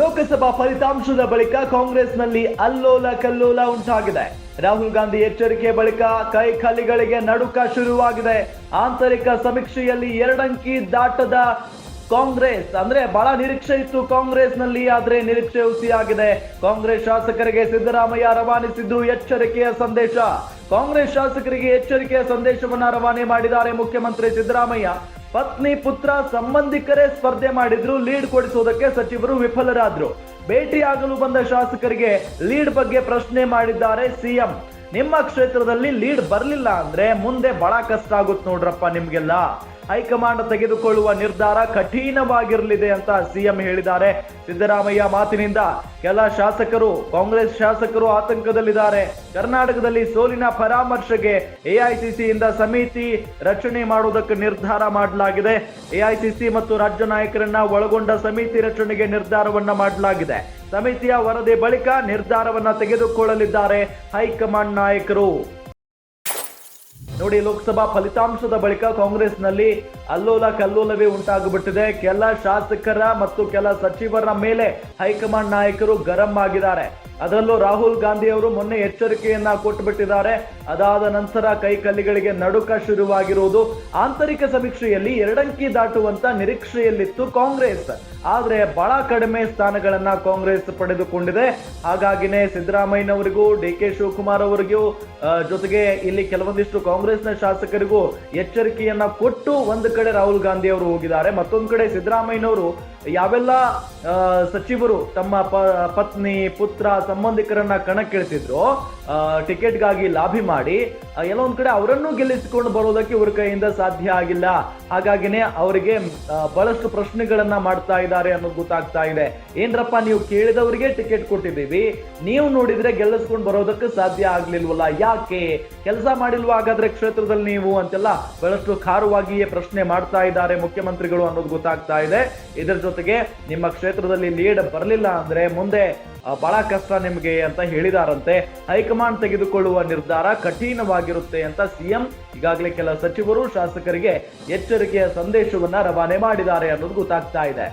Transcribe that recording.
ಲೋಕಸಭಾ ಫಲಿತಾಂಶದ ಬಳಿಕ ಕಾಂಗ್ರೆಸ್ನಲ್ಲಿ ಅಲ್ಲೋಲ ಕಲ್ಲೋಲ ಉಂಟಾಗಿದೆ. ರಾಹುಲ್ ಗಾಂಧಿ ಎಚ್ಚರಿಕೆ ಬಳಿಕ ಕೈಕಲ್ಲಿಗಳಿಗೆ ನಡುಕ ಶುರುವಾಗಿದೆ. ಆಂತರಿಕ ಸಮೀಕ್ಷೆಯಲ್ಲಿ 2 ಅಂಕಿ ದಾಟದ ಕಾಂಗ್ರೆಸ್, ಅಂದ್ರೆ ಬಹಳ ನಿರೀಕ್ಷೆ ಇತ್ತು ಕಾಂಗ್ರೆಸ್ನಲ್ಲಿ, ಆದ್ರೆ ನಿರೀಕ್ಷೆ ಹುಸಿಯಾಗಿದೆ. ಕಾಂಗ್ರೆಸ್ ಶಾಸಕರಿಗೆ ಸಿದ್ದರಾಮಯ್ಯ ರವಾನಿಸಿದ್ದು ಎಚ್ಚರಿಕೆಯ ಸಂದೇಶ. ಕಾಂಗ್ರೆಸ್ ಶಾಸಕರಿಗೆ ಎಚ್ಚರಿಕೆಯ ಸಂದೇಶವನ್ನ ರವಾನೆ ಮಾಡಿದ್ದಾರೆ ಮುಖ್ಯಮಂತ್ರಿ ಸಿದ್ದರಾಮಯ್ಯ. ಪತ್ನಿ ಪುತ್ರ ಸಂಬಂಧಿಕರೇ ಸ್ಪರ್ಧೆ ಮಾಡಿದ್ರು, ಲೀಡ್ ಕೊಡಿಸೋದಕ್ಕೆ ಸಚಿವರು ವಿಫಲರಾದ್ರು. ಭೇಟಿಯಾಗಲು ಬಂದ ಶಾಸಕರಿಗೆ ಲೀಡ್ ಬಗ್ಗೆ ಪ್ರಶ್ನೆ ಮಾಡಿದ್ದಾರೆ ಸಿಎಂ. ನಿಮ್ಮ ಕ್ಷೇತ್ರದಲ್ಲಿ ಲೀಡ್ ಬರಲಿಲ್ಲ ಅಂದ್ರೆ ಮುಂದೆ ಬಹಳ ಕಷ್ಟ ಆಗುತ್ತೆ ನೋಡ್ರಪ್ಪ ನಿಮ್ಗೆಲ್ಲ. ಹೈಕಮಾಂಡ್ ತೆಗೆದುಕೊಳ್ಳುವ ನಿರ್ಧಾರ ಕಠಿಣವಾಗಿರಲಿದೆ ಅಂತ ಸಿಎಂ ಹೇಳಿದ್ದಾರೆ. ಸಿದ್ದರಾಮಯ್ಯ ಮಾತಿನಿಂದ ಕೆಲ ಶಾಸಕರು, ಕಾಂಗ್ರೆಸ್ ಶಾಸಕರು ಆತಂಕದಲ್ಲಿದ್ದಾರೆ. ಕರ್ನಾಟಕದಲ್ಲಿ ಸೋಲಿನ ಪರಾಮರ್ಶೆಗೆ ಎಐಸಿಸಿಯಿಂದ ಸಮಿತಿ ರಚನೆ ಮಾಡುವುದಕ್ಕೆ ನಿರ್ಧಾರ ಮಾಡಲಾಗಿದೆ. ಎಐಸಿಸಿ ಮತ್ತು ರಾಜ್ಯ ನಾಯಕರನ್ನ ಒಳಗೊಂಡ ಸಮಿತಿ ರಚನೆಗೆ ನಿರ್ಧಾರವನ್ನ ಮಾಡಲಾಗಿದೆ. ಸಮಿತಿಯ ವರದಿ ಬಳಿಕ ನಿರ್ಧಾರವನ್ನ ತೆಗೆದುಕೊಳ್ಳಲಿದ್ದಾರೆ ಹೈಕಮಾಂಡ್ ನಾಯಕರು. ನೋಡಿ, ಲೋಕಸಭಾ ಫಲಿತಾಂಶದ ಬಳಿಕ ಕಾಂಗ್ರೆಸ್ನಲ್ಲಿ ಅಲ್ಲೋಲ ಕಲ್ಲೋಲವೇ ಉಂಟಾಗಿಬಿಟ್ಟಿದೆ. ಕೆಲ ಶಾಸಕರ ಮತ್ತು ಕೆಲ ಸಚಿವರ ಮೇಲೆ ಹೈಕಮಾಂಡ್ ನಾಯಕರು ಗರಂ ಆಗಿದ್ದಾರೆ. ಅದರಲ್ಲೂ ರಾಹುಲ್ ಗಾಂಧಿ ಅವರು ಮೊನ್ನೆ ಎಚ್ಚರಿಕೆಯನ್ನ ಕೊಟ್ಟುಬಿಟ್ಟಿದ್ದಾರೆ. ಅದಾದ ನಂತರ ಕೈಕಲ್ಲಿಗಳಿಗೆ ನಡುಕ ಶುರುವಾಗಿರುವುದು. ಆಂತರಿಕ ಸಮೀಕ್ಷೆಯಲ್ಲಿ 2 ಅಂಕಿ ದಾಟುವಂತ ನಿರೀಕ್ಷೆಯಲ್ಲಿತ್ತು ಕಾಂಗ್ರೆಸ್, ಆದ್ರೆ ಬಹಳ ಕಡಿಮೆ ಸ್ಥಾನಗಳನ್ನ ಕಾಂಗ್ರೆಸ್ ಪಡೆದುಕೊಂಡಿದೆ. ಹಾಗಾಗಿನೇ ಸಿದ್ದರಾಮಯ್ಯನವರಿಗೂ, ಡಿ.ಕೆ. ಶಿವಕುಮಾರ್ ಅವರಿಗೂ, ಜೊತೆಗೆ ಇಲ್ಲಿ ಕೆಲವೊಂದಿಷ್ಟು ಕಾಂಗ್ರೆಸ್ನ ಶಾಸಕರಿಗೂ ಎಚ್ಚರಿಕೆಯನ್ನ ಕೊಟ್ಟು ಒಂದು ಕಡೆ ರಾಹುಲ್ ಗಾಂಧಿ ಅವರು ಹೋಗಿದ್ದಾರೆ. ಮತ್ತೊಂದು ಕಡೆ ಸಿದ್ದರಾಮಯ್ಯನವರು ಯಾವೆಲ್ಲ ಸಚಿವರು ತಮ್ಮ ಪತ್ನಿ ಪುತ್ರ ಸಂಬಂಧಿಕರನ್ನ ಕಣಕ್ಕಿಳಿಸಿದ್ರು, ಟಿಕೆಟ್ಗಾಗಿ ಲಾಭಿ ಮಾಡಿ ಎಲ್ಲೊಂದ್ ಕಡೆ ಅವರನ್ನು ಗೆಲ್ಲಿಸಿಕೊಂಡು ಬರೋದಕ್ಕೆ ಇವ್ರ ಕೈಯಿಂದ ಸಾಧ್ಯ ಆಗಿಲ್ಲ. ಹಾಗಾಗಿನೇ ಅವರಿಗೆ ಬಹಳಷ್ಟು ಪ್ರಶ್ನೆಗಳನ್ನ ಮಾಡ್ತಾ ಇದ್ದಾರೆ ಅನ್ನೋದು ಗೊತ್ತಾಗ್ತಾ ಇದೆ. ಏನ್ರಪ್ಪ, ನೀವು ಕೇಳಿದವರಿಗೆ ಟಿಕೆಟ್ ಕೊಟ್ಟಿದ್ದೀವಿ, ನೀವು ನೋಡಿದ್ರೆ ಗೆಲ್ಲಿಸ್ಕೊಂಡು ಬರೋದಕ್ಕೆ ಸಾಧ್ಯ ಆಗ್ಲಿಲ್ವಲ್ಲ, ಯಾಕೆ ಕೆಲಸ ಮಾಡಿಲ್ವಾ ಹಾಗಾದ್ರೆ ಕ್ಷೇತ್ರದಲ್ಲಿ ನೀವು ಅಂತೆಲ್ಲ ಬಹಳಷ್ಟು ಖಾರವಾಗಿಯೇ ಪ್ರಶ್ನೆ ಮಾಡ್ತಾ ಇದ್ದಾರೆ ಮುಖ್ಯಮಂತ್ರಿಗಳು ಅನ್ನೋದು ಗೊತ್ತಾಗ್ತಾ ಇದೆ. ಇದರ ಜೊತೆಗೆ ನಿಮ್ಮ ಕ್ಷೇತ್ರದಲ್ಲಿ ಲೀಡ್ ಬರಲಿಲ್ಲ ಅಂದ್ರೆ ಮುಂದೆ ಬಹಳ ಕಷ್ಟ ನಿಮಗೆ ಅಂತ ಹೇಳಿದಾರಂತೆ. ಹೈಕಮಾಂಡ್ ತೆಗೆದುಕೊಳ್ಳುವ ನಿರ್ಧಾರ ಕಠಿಣವಾಗಿರುತ್ತೆ ಅಂತ ಸಿಎಂ ಈಗಾಗಲೇ ಕೆಲ ಸಚಿವರು ಶಾಸಕರಿಗೆ ಎಚ್ಚರಿಕೆಯ ಸಂದೇಶವನ್ನ ರವಾನೆ ಮಾಡಿದ್ದಾರೆ ಅನ್ನೋದು ಗೊತ್ತಾಗ್ತಾ ಇದೆ.